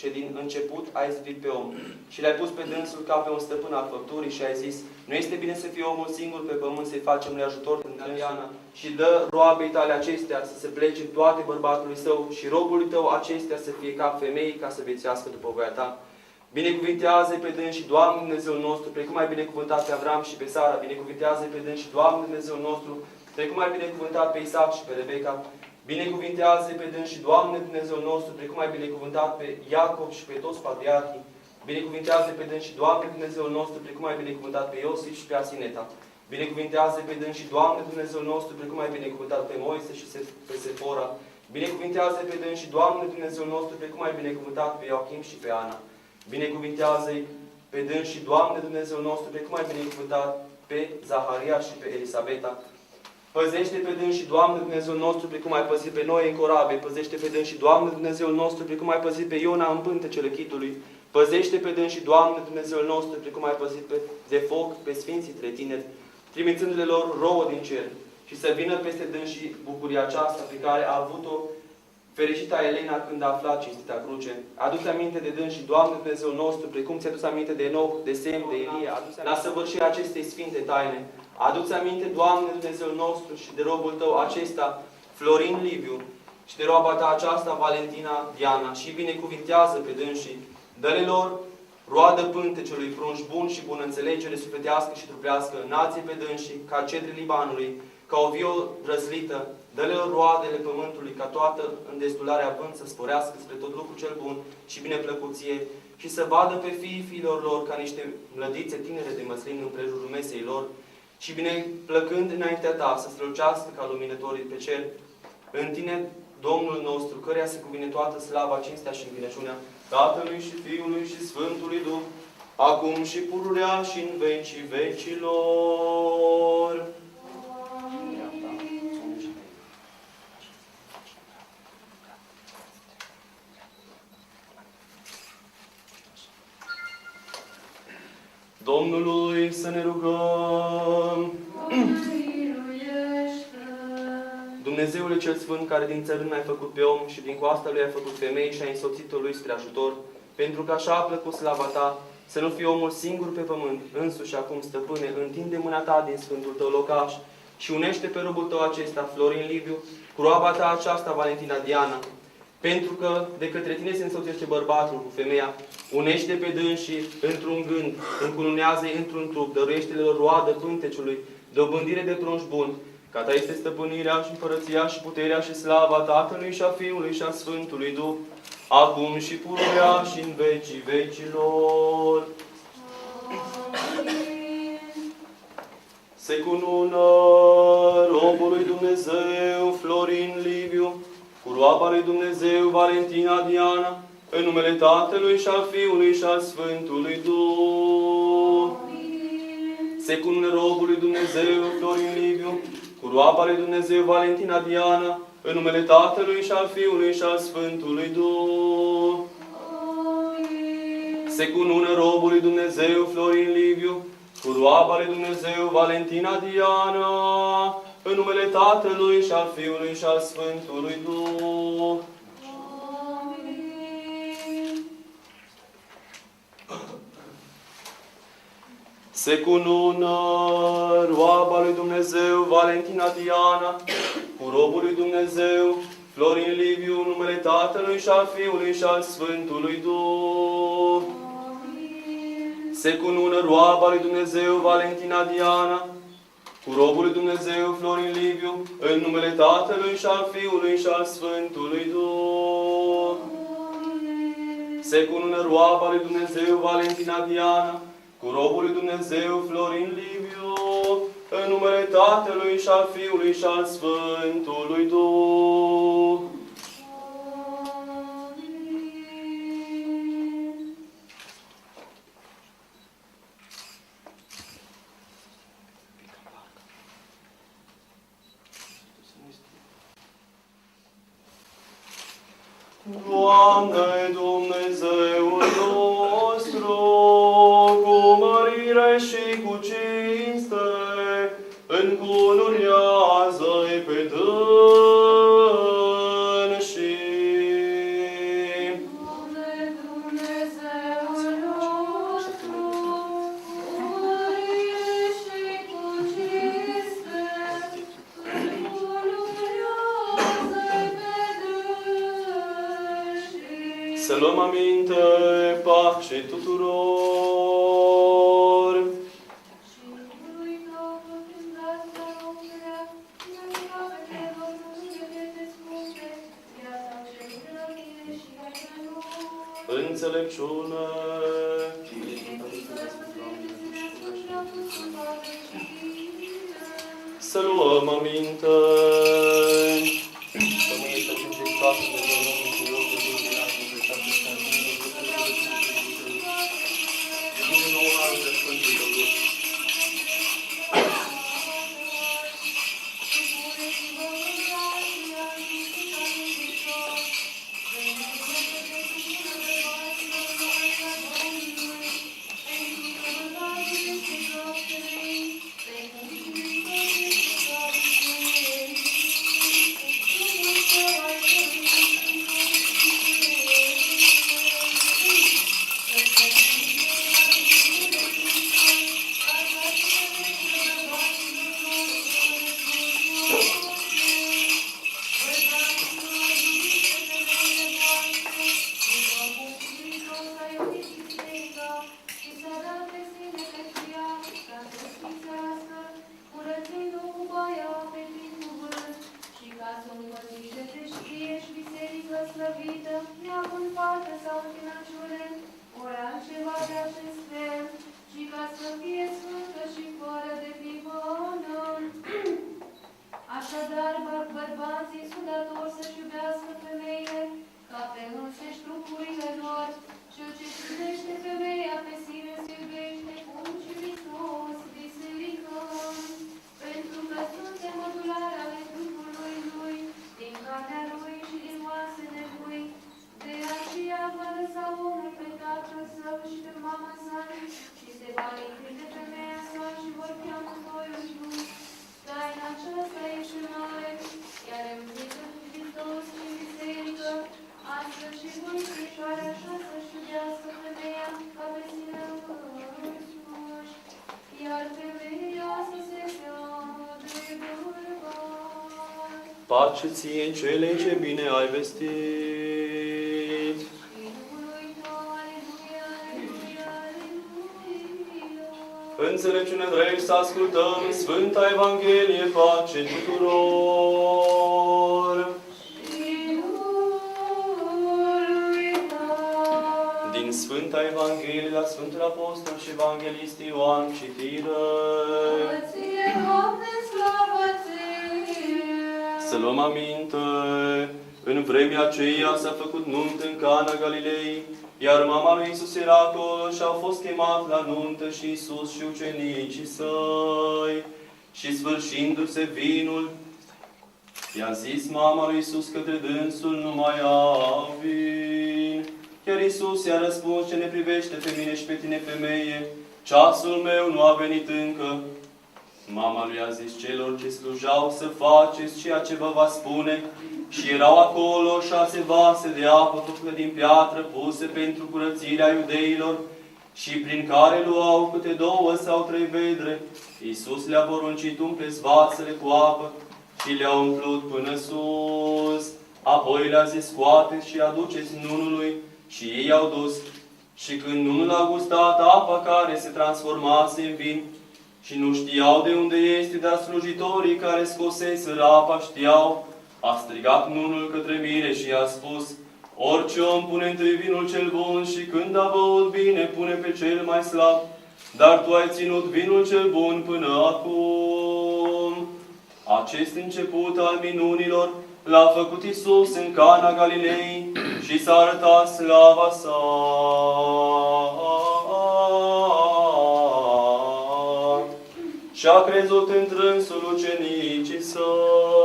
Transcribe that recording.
ce din început ai izbit pe om și l-ai pus pe dânsul ca pe un stăpân al făpturii și ai zis, nu este bine să fie omul singur pe pământ, să-i facem lui ajutor în Diana și dă roabei tale acestea să se plece toate bărbatului său și robului tău acestea să fie ca femei ca să viețuiască după voia ta. Binecuvintează-i pe dâns și Doamne Dumnezeul nostru, precum ai binecuvântat pe Avram și pe Sara, binecuvintează-i pe dâns și Doamne Dumnezeul nostru, precum ai binecuvântat pe Isaac și pe Rebecca, binecuvintează-i pe dâns și Doamne Dumnezeul nostru, precum ai binecuvântat pe Iacov și pe toți patriarhii, binecuvintează-i pe dâns și Doamne Dumnezeul nostru, precum ai binecuvântat pe Iosif și pe Asineta, binecuvintează-i pe dâns și Doamne Dumnezeul nostru, precum ai binecuvântat pe Moise și pe Sefora, binecuvintează-i pe dâns și Doamne Dumnezeul nostru, precum ai binecuvântat pe Joachim și pe Ana. Binecuvintează-i pe dâns și Doamne Dumnezeul nostru, precum ai binecuvântat pe Zaharia și pe Elisabeta. Păzește pe dâns și Doamne Dumnezeul nostru, precum ai păzit pe noi în corabie. Păzește pe dâns și Doamne Dumnezeul nostru, precum ai păzit pe Iona în pântecele chitului. Păzește pe dâns și Doamne Dumnezeul nostru, precum ai păzit de foc pe sfinții trei tineri, trimițându-le lor rouă din cer. Și să vină peste dâns și bucuria aceasta pe care a avut-o fericita Elena când a aflat cinstita cruce. Adu-ți aminte de dâns și Doamne Dumnezeul nostru, precum ți-a adus aminte de Enoch, de Sem, de Elia, la săvârșirea acestei sfinte taine. Adu-ți aminte, Doamne Dumnezeul nostru, și de robul tău acesta, Florin Liviu, și de roaba ta aceasta, Valentina Diana, și binecuvintează pe dânsii. Dă-le lor roadă pântecelui, prunci bun și bună înțelegere sufletească și trupească, înalți pe dânsii, ca cedrii Libanului, ca o vio răzlită, dă-le roadele pământului, ca toată îndestularea având să sporească spre tot lucru cel bun și bineplăcuție, și să vadă pe fiilor lor ca niște mlădițe tinere de măslin în prejurul mesei lor, și bine plăcând înaintea ta să strălucească ca luminătorii pe cer, în tine, Domnul nostru, căreia se cuvine toată slava, cinstea și învinăciunea Tatălui și Fiului și Sfântului Duh, acum și pururea și în vecii vecilor. Domnului să ne rugăm. Dumnezeule cel Sfânt, care din țărân ai făcut pe om și din coasta lui ai făcut femei și ai însoțit-o lui spre ajutor, pentru că așa a plăcut slava ta, să nu fie omul singur pe pământ, însuși acum, stăpâne, întinde mâna ta din sfântul tău locaș și unește pe robul tău acesta, Florin Liviu, cu roaba ta aceasta, Valentina Diana, pentru că de către tine se însoțește bărbatul cu femeia, unește pe dânsii într-un gând, încununează-i într-un trup, dăruiește-le roadă pânteciului, dobândire de prunci bun, ca ta este stăpânirea și împărăția și puterea și slava Tatălui și a Fiului și a Sfântului Duh, acum și pururea și în vecii vecilor. Se cunună robului Dumnezeu Florin Liviu, cu roaba lui Dumnezeu Valentina Diana, în numele Tatălui și al Fiului și al Sfântului Duh. Se cunună robului Dumnezeu Florin Liviu, cu roaba lui Dumnezeu Valentina Diana, în numele Tatălui și al Fiului și al Sfântului Duh. Se cunună robului Dumnezeu Florin Liviu, cu roaba lui Dumnezeu Valentina Diana, în numele Tatălui și al Fiului și al Sfântului Duh. Se cunună roaba lui Dumnezeu Valentina Diana, cu robul lui Dumnezeu Florin Liviu, în numele Tatălui și al Fiului și al Sfântului Duh. Se cunună roaba lui Dumnezeu Valentina Diana, cu robul lui Dumnezeu Florin Liviu, în numele Tatălui și al Fiului și al Sfântului Duh. Se cunună roaba lui Dumnezeu Valentina Diana, cu robul lui Dumnezeu Florin Liviu, în numele Tatălui și al Fiului și al Sfântului Duh. Doamne Dumnezeul nostru, cu mărire și cu cinste, încununează-i pe dânsii. Să luăm aminte, pace tuturor! Înțelepciune! Să luăm aminte! Așadar, bărbații sunt datori să-și iubească femeile ca pe înseși trupurile lor. Cel ce iubește femeia pe sine se iubește cum și Hristos biserică. Pentru că suntem mădularea ale trupului Lui, din carnea Lui și din oasele Lui. De aceea va lăsa omul pe tatăl său și pe mama sa și se va linti de femeia sa și vor fi amândoi Lui. Taina aceasta este mare, iar împlită cu Hristos și biserică, astfel și voi Scriptoare așa să-și iubească femeia ca pe sine însuși, iar femeia să se teamă de bărbat. Pace ție, cele ce bine ai vestit! Înțelepciune drept să ascultăm Sfânta Evanghelie, pace tuturor! Din Sfânta Evanghelie la Sfântul Apostol și Evanghelist Ioan, citire. Să luăm aminte, în vremea aceea s-a făcut nuntă în Cana Galilei, iar mama lui Iisus era acolo și au fost chemat la nuntă și Iisus și ucenicii săi. Și sfârșindu-se vinul, i-a zis mama lui Iisus către dânsul: nu mai au vin. Iar Iisus i-a răspuns: ce ne privește pe mine și pe tine, femeie? Ceasul meu nu a venit încă. Mama lui a zis celor ce slujau: să faceți ceea ce vă va spune. Și erau acolo 6 vase de apă făcute din piatră, puse pentru curățirea iudeilor, și prin care luau câte 2 sau 3 vedre. Iisus le-a poruncit: umpleți vasele cu apă, și le-a umplut până sus. Apoi le-a zis: scoateți și aduceți nunului. Și ei au dus. Și când nunul a gustat apa care se transformase în vin, și nu știau de unde este, dar slujitorii care scoseseră apa știau, a strigat nunul către mire și i-a spus: orice om pune întâi vinul cel bun și când a băut bine, pune pe cel mai slab. Dar tu ai ținut vinul cel bun până acum. Acest început al minunilor l-a făcut Iisus în Cana Galilei și s-a arătat slava sa. Și a crezut în trânsul ucenicii săi.